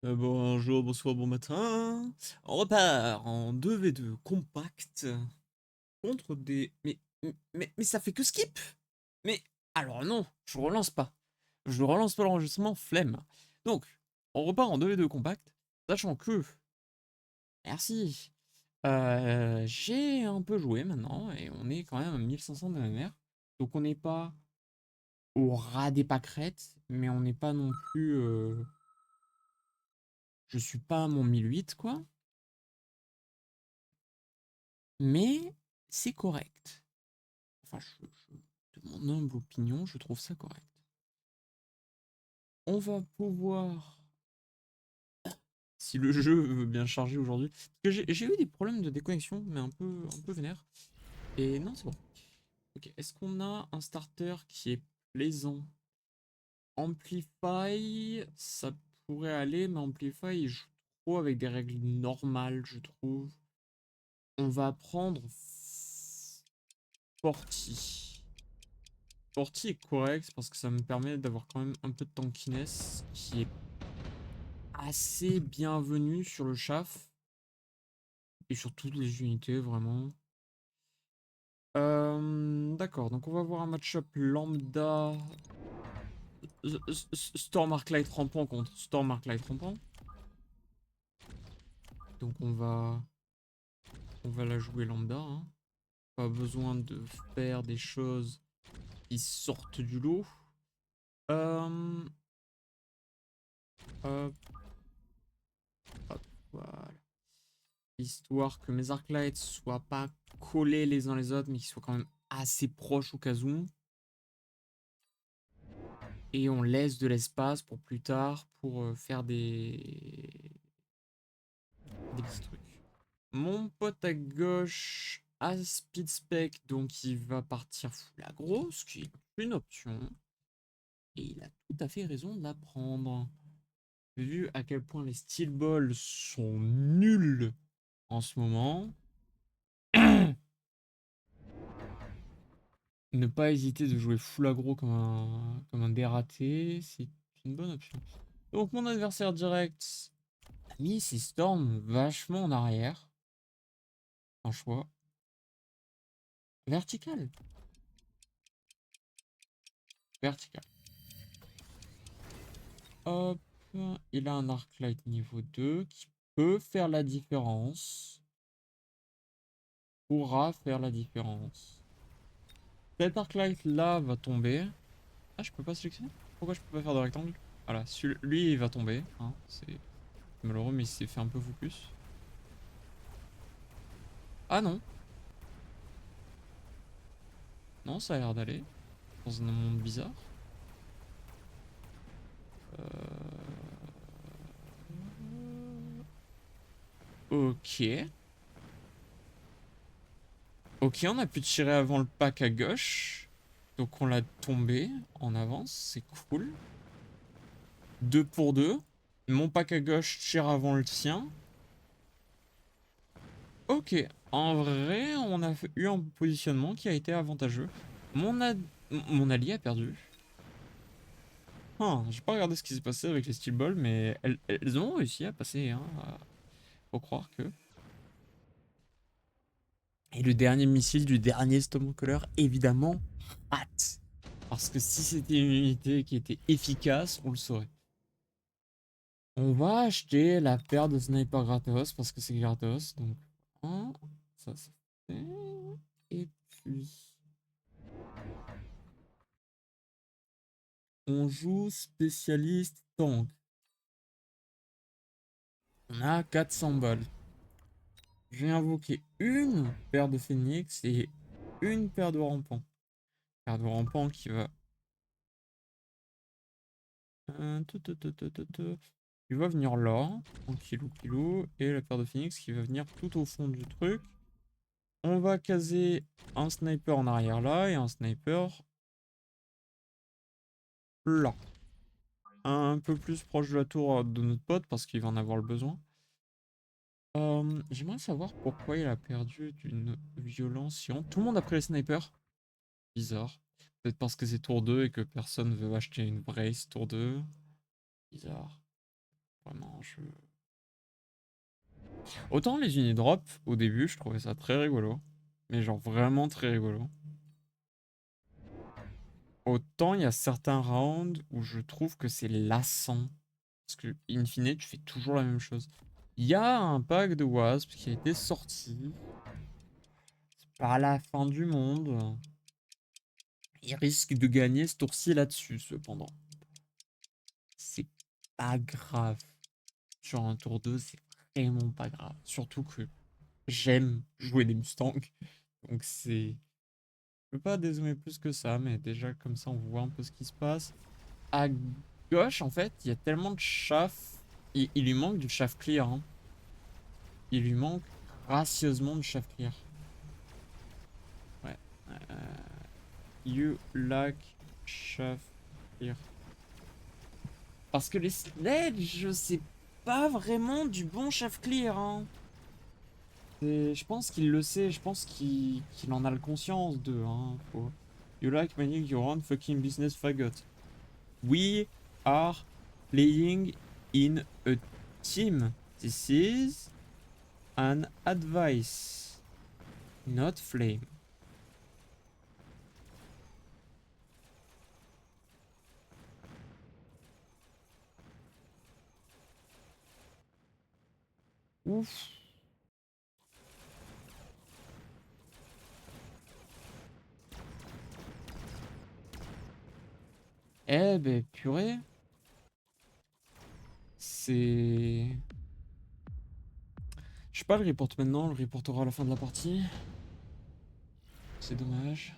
Bonjour, bonsoir, bon matin. On repart en 2v2 compact contre des... Mais ça fait que skip. Mais alors non, je relance pas. Je relance pas l'enregistrement, flemme. Donc, on repart en 2v2 compact, sachant que... Merci. J'ai un peu joué maintenant et on est quand même à 1500 de MMR. Donc on n'est pas au ras des pâquerettes, mais on n'est pas non plus... Je suis pas à mon 1008 quoi. Mais c'est correct. Enfin, de mon humble opinion, je trouve ça correct. On va pouvoir, si le jeu veut bien charger aujourd'hui, parce que j'ai eu des problèmes de déconnexion, mais un peu vénère. Et non, c'est bon. Ok, est-ce qu'on a un starter qui est plaisant? Amplify, ça pourrait aller, mais Amplify, il joue trop avec des règles normales, je trouve. On va prendre Forti. Forti est correct parce que ça me permet d'avoir quand même un peu de tankiness qui est assez bienvenu sur le chaff et sur toutes les unités vraiment. D'accord, donc on va voir un match-up lambda Storm Arclight rampant contre Storm Arclight rampant. Donc on va la jouer lambda, hein. Pas besoin de faire des choses qui sortent du lot. Hop, hop, voilà. Histoire que mes Arclights soient pas collés les uns les autres, mais qu'ils soient quand même assez proches au cas où. Et on laisse de l'espace pour plus tard, pour faire des petits trucs. Mon pote à gauche a speed spec, donc il va partir full aggro, ce qui est une option. Et il a tout à fait raison de la prendre. Vu à quel point les steel balls sont nuls en ce moment, ne pas hésiter de jouer full aggro comme un dératé, c'est une bonne option. Donc mon adversaire direct a mis ses storms vachement en arrière. Un choix vertical. Vertical. Hop, il a un Arclight niveau 2 qui peut faire la différence. Pourra faire la différence. Cet Arclight là va tomber. Ah, je peux pas sélectionner? Pourquoi je peux pas faire de rectangle? Voilà, lui il va tomber. Hein, c'est malheureux, mais il s'est fait un peu focus. Ah non. Non, ça a l'air d'aller. Dans un monde bizarre. Ok. Ok, on a pu tirer avant le pack à gauche. Donc on l'a tombé en avance, c'est cool. 2 pour 2. Mon pack à gauche tire avant le sien. Ok, en vrai, on a eu un positionnement qui a été avantageux. Mon allié a perdu. J'ai pas regardé ce qui s'est passé avec les steel balls, mais elles ont réussi à passer. Hein, faut croire que. Et le dernier missile du dernier Stormcaller, évidemment, rate. Parce que si c'était une unité qui était efficace, on le saurait. On va acheter la paire de sniper gratos parce que c'est gratos. Donc, ça c'est fait. Et puis, on joue spécialiste tank. On a 400 balles. Je vais invoquer une paire de phoenix et une paire de rampants. Paire de rampants qui va... Il va venir là, tranquillou kilou, et la paire de phoenix qui va venir tout au fond du truc. On va caser un sniper en arrière là et un sniper là. Un peu plus proche de la tour de notre pote parce qu'il va en avoir le besoin. J'aimerais savoir pourquoi il a perdu d'une violence. Tout le monde a pris les snipers. Bizarre. Peut-être parce que c'est tour 2 et que personne veut acheter une brace tour 2. Bizarre. Vraiment, Autant les unidrops, au début, je trouvais ça très rigolo. Mais genre vraiment très rigolo. Autant il y a certains rounds où je trouve que c'est lassant. Parce que, in fine, tu fais toujours la même chose. Il y a un pack de Wasp qui a été sorti. C'est pas la fin du monde. Il risque de gagner ce tour-ci là-dessus, cependant. C'est pas grave. Sur un tour 2, c'est vraiment pas grave. Surtout que j'aime jouer des Mustangs. Donc c'est... Je peux pas dézoomer plus que ça, mais déjà comme ça on voit un peu ce qui se passe. À gauche, en fait, il y a tellement de chaff. Il lui manque du chaff clear. Hein. Il lui manque gracieusement du chaff clear. Ouais. You like chaff clear. Parce que les sledges, c'est pas vraiment du bon chaff clear. Hein. Je pense qu'il le sait, je pense qu'il en a le conscience de. Hein. You like managing your own fucking business, faggot. We are playing in a team. This is an advice, not flame. Ouf. Eh ben, purée. C'est... Je sais pas, le reporte maintenant, le reportera à la fin de la partie. C'est dommage.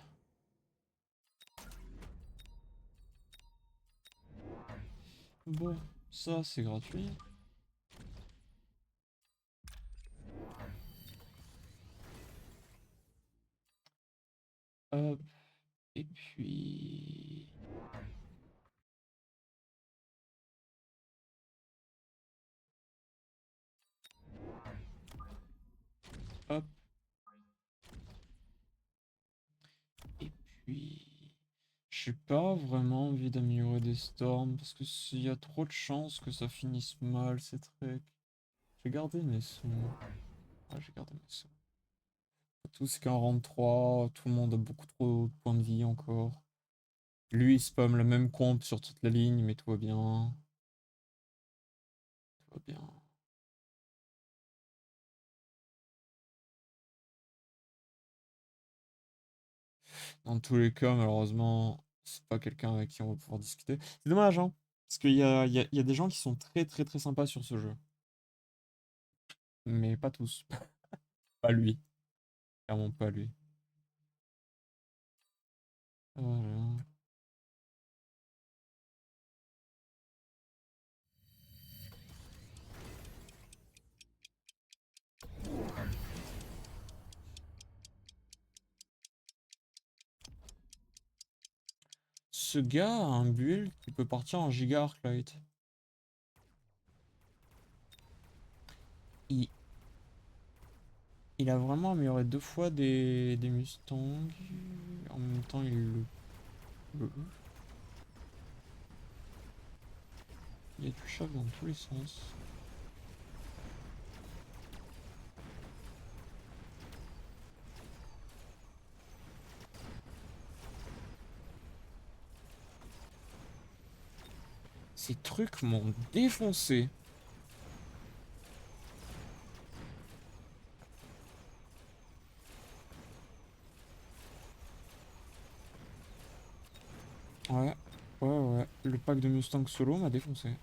Bon, ça c'est gratuit. Hop. Et puis... Hop. Et puis... J'ai pas vraiment envie d'améliorer des storms parce que s'il y a trop de chances que ça finisse mal ces trucs. J'ai gardé mes sous. Ah, j'ai gardé mes sous. Tout c'est qu'un round 3, tout le monde a beaucoup trop de points de vie encore. Lui il spam la même comp sur toute la ligne, mais tout va bien. Tout va bien. Dans tous les cas, malheureusement, c'est pas quelqu'un avec qui on va pouvoir discuter. C'est dommage, hein. Parce qu'il y a des gens qui sont très très très sympas sur ce jeu. Mais pas tous. Pas lui. Clairement pas lui. Voilà. Ce gars a un build qui peut partir en Giga Arclight. Il, il a vraiment amélioré 2 fois des Mustangs. En même temps, le- il est touchable dans tous les sens. Ces trucs m'ont défoncé. Ouais, ouais. Le pack de Mustang solo m'a défoncé.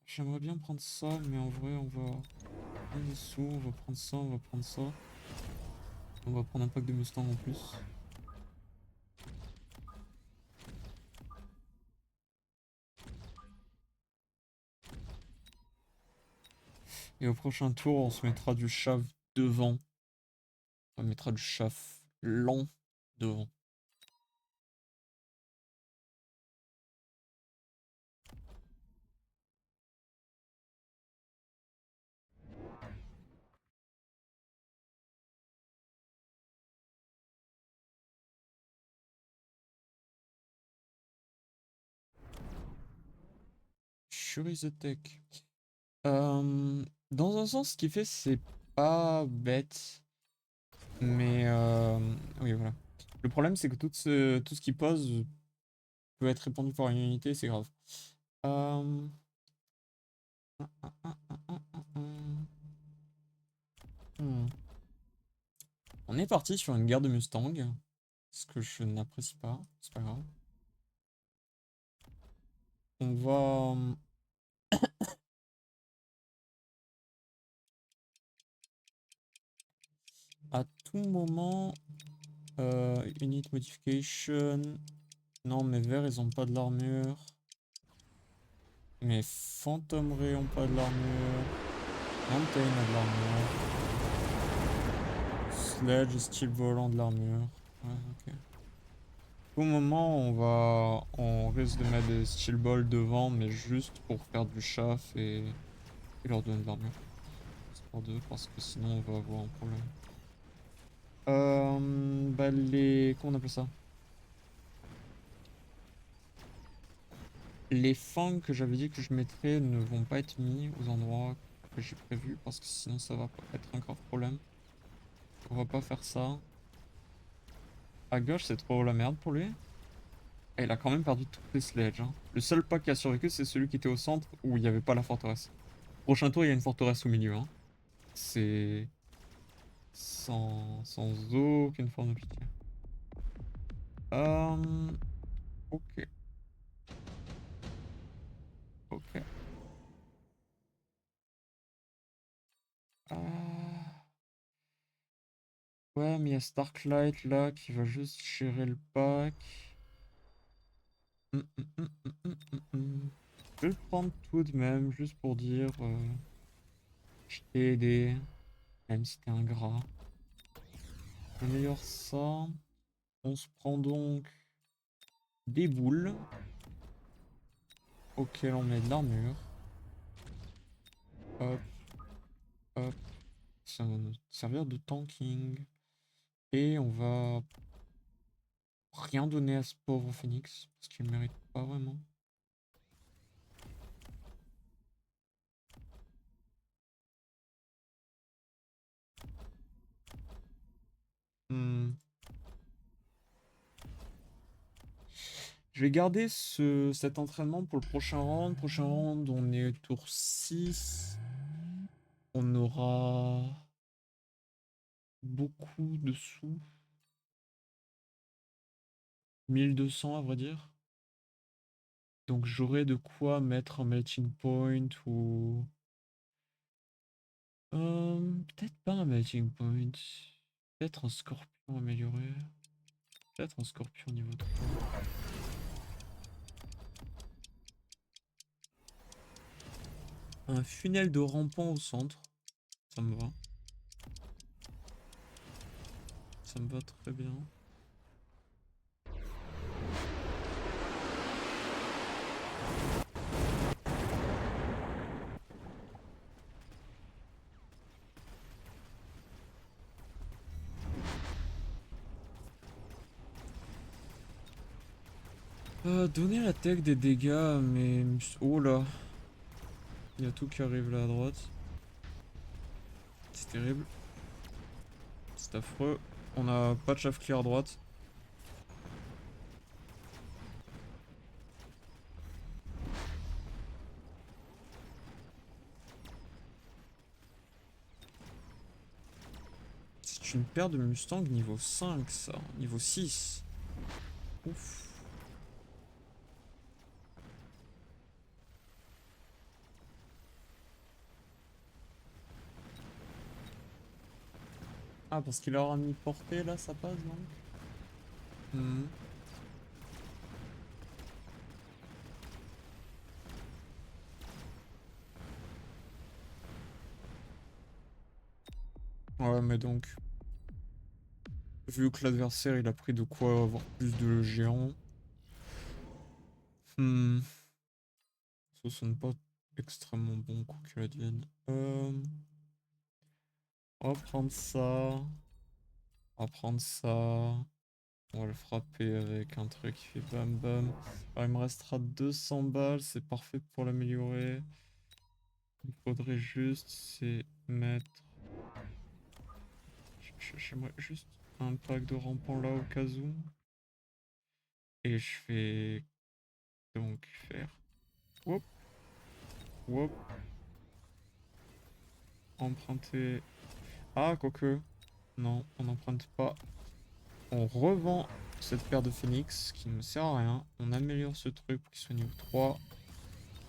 J'aimerais bien prendre ça, mais en vrai, on va prendre des sous, on va prendre ça, on va prendre ça. On va prendre un pack de Mustang en plus. Et au prochain tour, on se mettra du chaff devant. On mettra du chaff lent devant. Sure is a tech. Dans un sens, ce qu'il fait, c'est pas bête. Mais oui, voilà. Le problème, c'est que tout ce qu'il pose peut être répondu par une unité, c'est grave. Euh, hmm. On est parti sur une guerre de Mustang, ce que je n'apprécie pas, c'est pas grave. On va... à tout moment... unit modification... Non, mes verts, ils ont pas de l'armure. Mes Phantom Ray ont pas de l'armure. Mountain a de l'armure. Sledge et Steel Volant de l'armure. Ouais, ok. Au moment, on risque de mettre des Steel Balls devant, mais juste pour faire du chaff et leur donner de l'armure. C'est pour deux, parce que sinon on va avoir un problème. Bah les... Comment on appelle ça? Les fangs que j'avais dit que je mettrais ne vont pas être mis aux endroits que j'ai prévus, parce que sinon ça va être un grave problème. On va pas faire ça. À gauche, c'est trop la merde pour lui. Et il a quand même perdu toutes les sledges. Hein. Le seul pack qui a survécu, c'est celui qui était au centre où il n'y avait pas la forteresse. Prochain tour, il y a une forteresse au milieu. Hein. C'est sans aucune forme de pitié. Ok. Ok. Ouais, mais il y a Starklight là qui va juste gérer le pack. Je vais le prendre tout de même, juste pour dire je t'ai aidé, même si t'es ingrat. J'améliore ça. On se prend donc des boules auxquelles on met de l'armure. Hop, hop. Ça va nous servir de tanking. Et on va rien donner à ce pauvre Phoenix, parce qu'il ne mérite pas vraiment. Je vais garder cet entraînement pour le prochain round. Prochain round, on est tour 6. On aura beaucoup de sous. 1200 à vrai dire. Donc j'aurai de quoi mettre un melting point ou... peut-être pas un melting point. Peut-être un scorpion amélioré. Peut-être un scorpion niveau 3. Un funnel de rampant au centre. Ça me va. Ça me va très bien. Donner à la tech des dégâts, mais... Oh là. Il y a tout qui arrive là à droite. C'est terrible. C'est affreux. On a pas de chaff clear à droite. C'est une paire de Mustang niveau 5 ça. Niveau 6. Ouf. Ah, parce qu'il aura mis portée là, ça passe donc. Ouais, mais donc, vu que l'adversaire il a pris de quoi avoir plus de géants. Ça sonne pas extrêmement bon, quoi qu'il advienne. On va prendre ça. On va prendre ça. On va le frapper avec un truc qui fait bam bam. Alors, il me restera 200 balles, c'est parfait pour l'améliorer. Il faudrait juste, c'est mettre... J'aimerais juste un pack de rampants là au cas où. Et je vais donc faire... Whoop, whoop. Emprunter... Ah, quoique... Non, on n'emprunte pas. On revend cette paire de phoenix qui ne me sert à rien. On améliore ce truc pour qu'il soit niveau 3.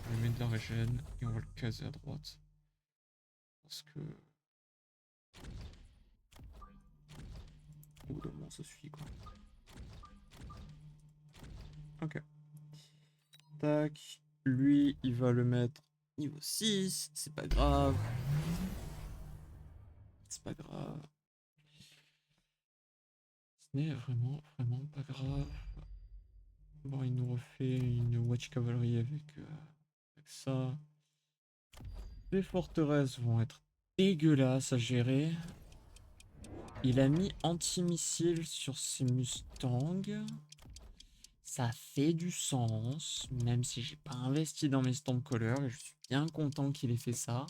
On lui met de la régène et on va le caser à droite. Parce que... Au bout d'un moment, ça suffit quoi. Ok. Tac. Lui, il va le mettre niveau 6. C'est pas grave. C'est pas grave. Ce n'est vraiment pas grave. Bon, il nous refait une Watch Cavalry avec ça. Les forteresses vont être dégueulasses à gérer. Il a mis anti-missile sur ses Mustangs. Ça fait du sens, même si j'ai pas investi dans mes Stormcallers et je suis bien content qu'il ait fait ça.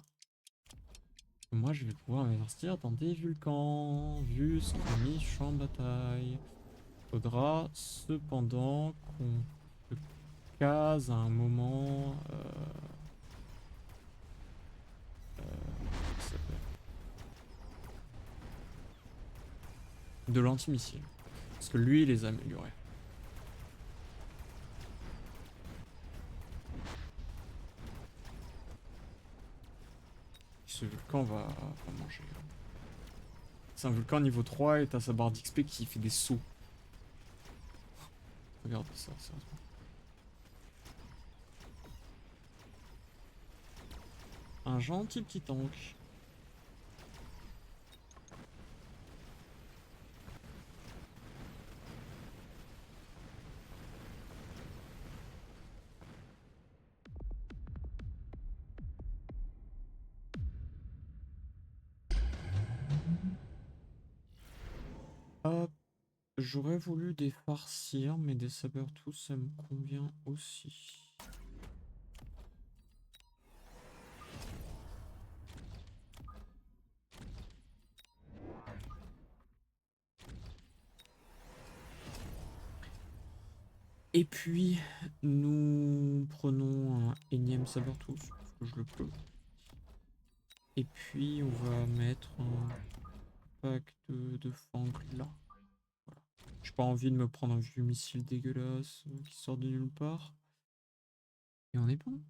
Moi, je vais pouvoir m'investir dans des Vulcans, vu ce qu'on a mis champ de bataille. Faudra cependant qu'on se case à un moment. Comment ça s'appelle, de l'antimissile. Parce que lui, il les a améliorés. Ce Vulcan va manger. C'est un Vulcan niveau 3 et t'as sa barre d'XP qui fait des sauts. Regarde ça, sérieusement. Un gentil petit tank. Hop. J'aurais voulu des farcirs, mais des saber-tooth, ça me convient aussi. Et puis, nous prenons un énième saber-tooth, parce que je le peux. Et puis, on va mettre un pack de fang là. Voilà. J'ai pas envie de me prendre un vieux missile dégueulasse qui sort de nulle part. Et on est bon.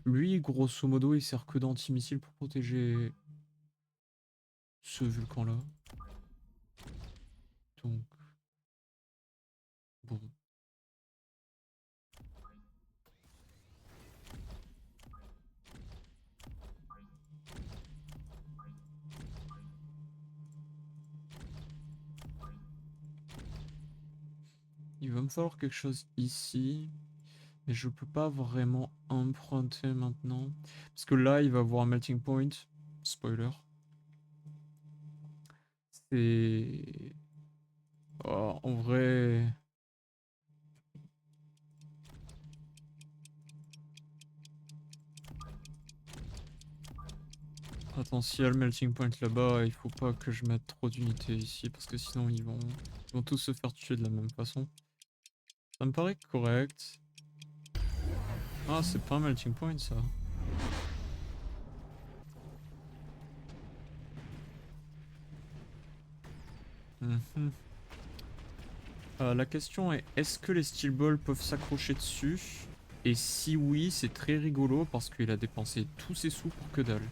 Lui, grosso modo, il sert que d'anti-missile pour protéger ce Vulcan-là. Donc, bon. Il va me falloir quelque chose ici. Mais je peux pas vraiment emprunter maintenant. Parce que là, il va avoir un melting point. Spoiler. C'est... Oh, en vrai... Attends, s'il y a le melting point là-bas, il faut pas que je mette trop d'unités ici. Parce que sinon, ils vont tous se faire tuer de la même façon. Ça me paraît correct. Ah, c'est pas un melting point, ça. Mhm. La question est, est-ce que les steel balls peuvent s'accrocher dessus? Et si oui, c'est très rigolo parce qu'il a dépensé tous ses sous pour que dalle.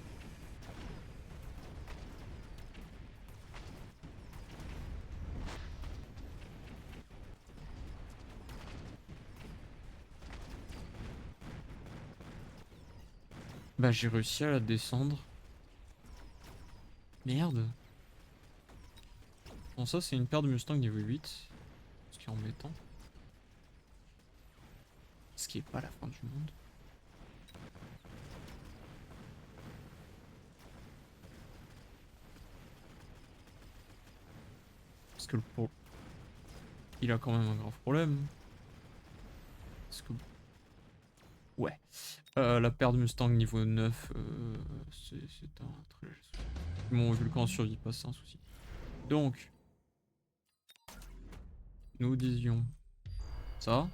Bah j'ai réussi à la descendre. Merde. Bon ça c'est une paire de Mustang niveau 8. Ce qui est embêtant. Ce qui est pas la fin du monde. que il a quand même un grave problème. Parce que... Ouais. La paire de Mustang niveau 9, c'est un très léger souci. Mon Vulcan survit pas, c'est un souci. Donc, nous disions ça.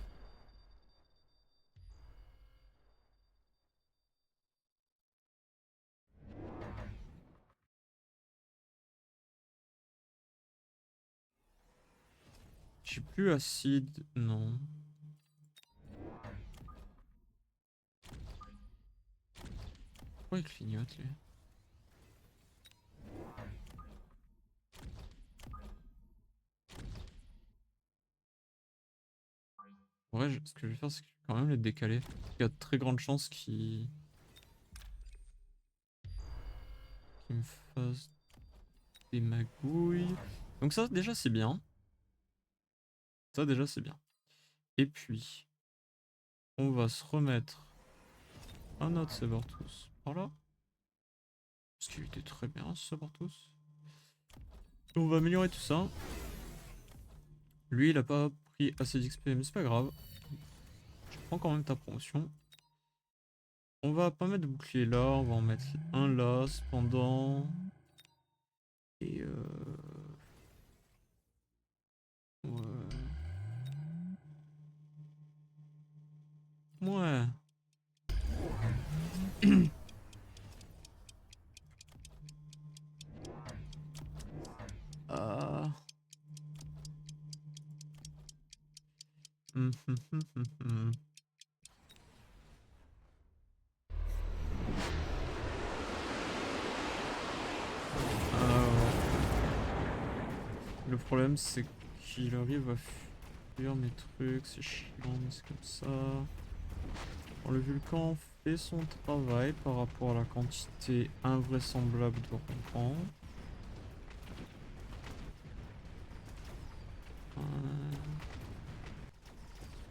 J'ai plus acide, non. Pourquoi il clignote, lui? En vrai, ce que je vais faire, c'est que je vais quand même les décaler. Il y a de très grandes chances qu'ils me fassent des magouilles. Donc ça, déjà, c'est bien. Ça, déjà, c'est bien. Et puis, on va se remettre un autre Sabertooth par là. Parce qu'il était très bien, ce Sabertooth. On va améliorer tout ça. Lui, il a pas pris assez d'XP, mais c'est pas grave. Je prends quand même ta promotion. On va pas mettre de bouclier là, on va en mettre un là, cependant. Et ouais. Ouais. Ah. Le problème, c'est qu'il arrive à fuir mes trucs, c'est chiant, mais c'est comme ça. Bon, le Vulcan fait son travail par rapport à la quantité invraisemblable de ronron.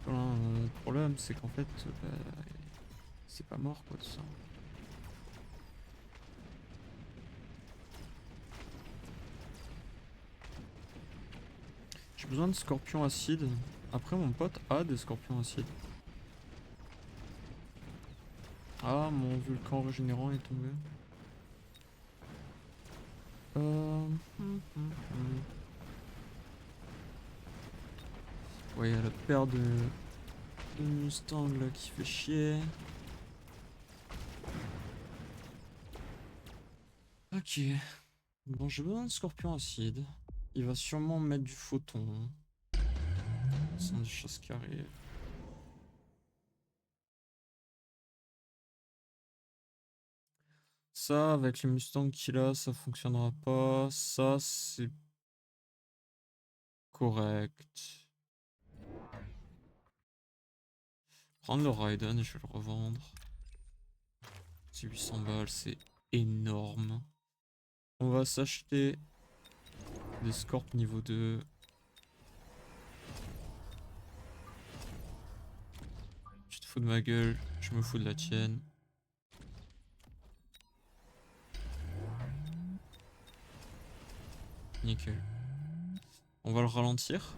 Le problème, c'est qu'en fait, c'est pas mort quoi tout ça. J'ai besoin de scorpions acides. Après, mon pote a des scorpions acides. Ah, mon Vulcan régénérant est tombé. Ouais, il y a la paire de Mustang là qui fait chier. Ok. Bon, j'ai besoin de scorpion acide. Il va sûrement mettre du photon. Ce sont des choses qui arrivent. Ça, avec les Mustangs qu'il a, ça fonctionnera pas. Ça, c'est correct. Prendre le Raiden et je vais le revendre. C'est 800 balles, c'est énorme. On va s'acheter des Scorp niveau 2. Tu te fous de ma gueule, je me fous de la tienne. Nickel. On va le ralentir.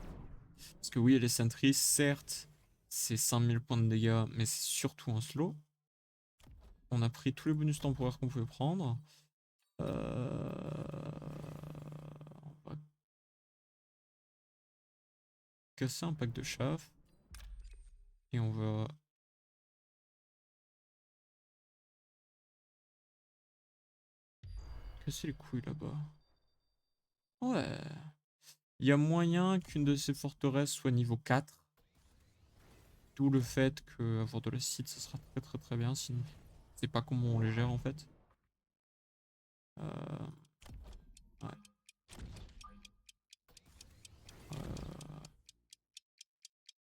Parce que oui, les sentries, certes, c'est 5000 points de dégâts, mais c'est surtout un slow. On a pris tous les bonus temporaires qu'on pouvait prendre. On va casser un pack de chaff. Et on va... casser les couilles là-bas. Ouais. Il y a moyen qu'une de ces forteresses soit niveau 4. D'où le fait qu'avoir de l'acide, ça sera très très très bien. Sinon, c'est pas comment on les gère en fait. Ouais.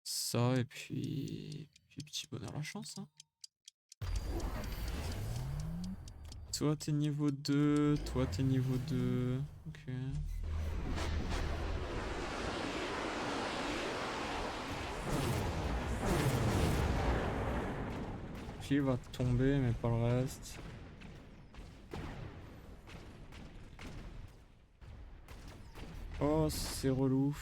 Ça, et puis petit bonheur la chance. Hein. Toi t'es niveau 2, toi t'es niveau 2. Ok. Qui va tomber, mais pas le reste. Oh Oh, c'est relou.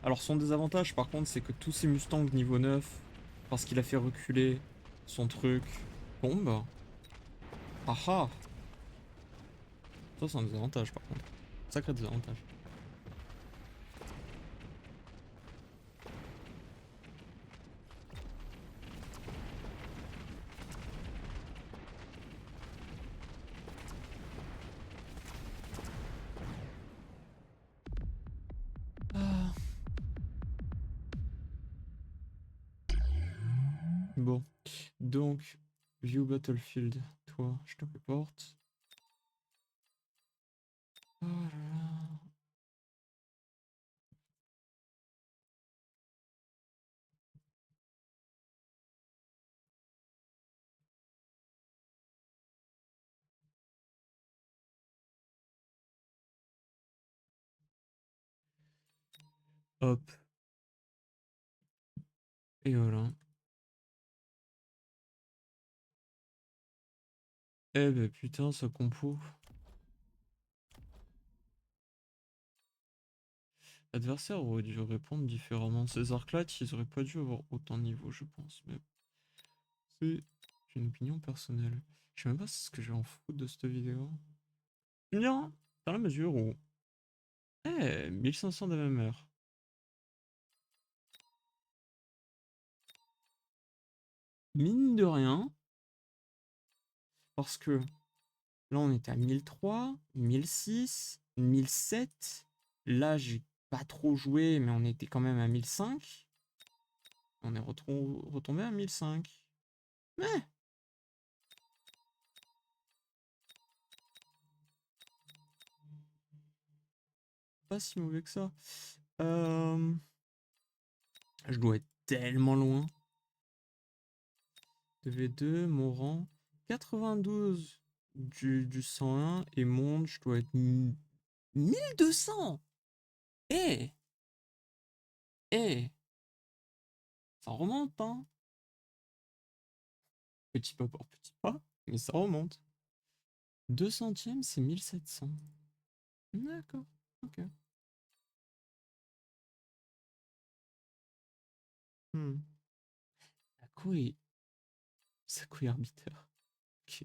Alors son désavantage par contre c'est que tous ces Mustangs niveau 9, parce qu'il a fait reculer son truc, tombent. Ah ah. Ça c'est un désavantage par contre. Sacré désavantage. Ah. Bon. Donc, View Battlefield. Toi, je te reporte. Oh là là. Hop. Et voilà. Eh ben putain, ce compo. L'adversaire aurait dû répondre différemment. Ces arcs-là, ils auraient pas dû avoir autant de niveau, je pense. Mais c'est une opinion personnelle. Je sais même pas ce que je vais en foutre de cette vidéo. Bien, dans la mesure où... Eh, 1500 d'MMR. Mine de rien, parce que là on était à 1003, 1006, 1007. Là j'ai pas trop joué, mais on était quand même à 1005. On est retombé à 1005. Mais pas si mauvais que ça. Je dois être tellement loin. 2v2, mon rang. 92 du 101 et monde, je dois être 1200. Eh, eh, ça remonte, hein. Petit pas pour petit pas, mais ça remonte. 200e, c'est 1700. D'accord, ok. Hmm. Sakui arbitre. Ok.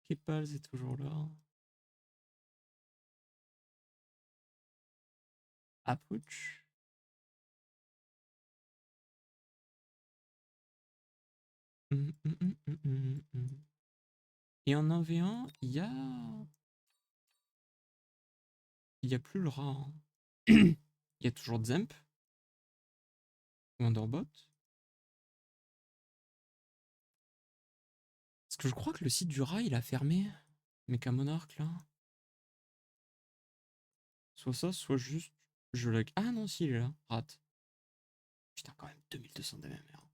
Kepals est toujours là. Approach. Et en 1v1, il y a... Il y a plus le rat. Hein. Il y a toujours Zemp. Wonderbot. Parce que je crois que le site du rat, il a fermé. Mecha Monarch, là. Soit ça, soit juste... Je lag. Ah non, si, il est là. Rat. Putain, quand même, 2200 d'MMR.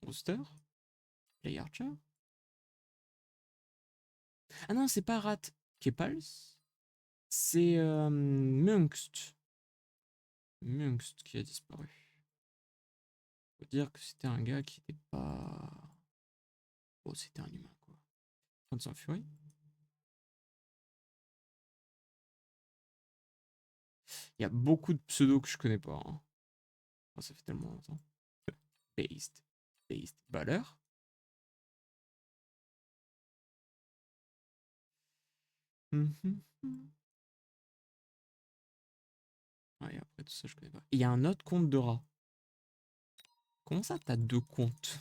Rooster. Play Archer. Ah non, c'est pas Rat. Kepals. C'est Mungst. Mungst qui a disparu. Faut dire que c'était un gars qui était pas... Oh, c'était un humain, quoi. Sans Fury. Il y a beaucoup de pseudos que je connais pas. Hein. Oh, ça fait tellement longtemps. Based. Based. Baller. Ouais, après tout ça, je connais pas. Il y a un autre compte de rat. Comment ça, t'as deux comptes?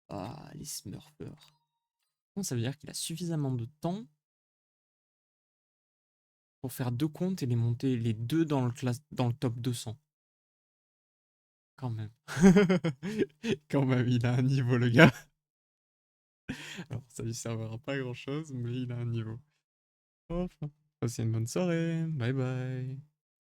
Ah, les smurfers. Bon, ça veut dire qu'il a suffisamment de temps pour faire deux comptes et les monter les deux dans dans le top 200. Quand même. Quand même, il a un niveau, le gars. Alors, ça lui servira pas à grand chose, mais il a un niveau. Enfin, passez une bonne soirée. Bye bye.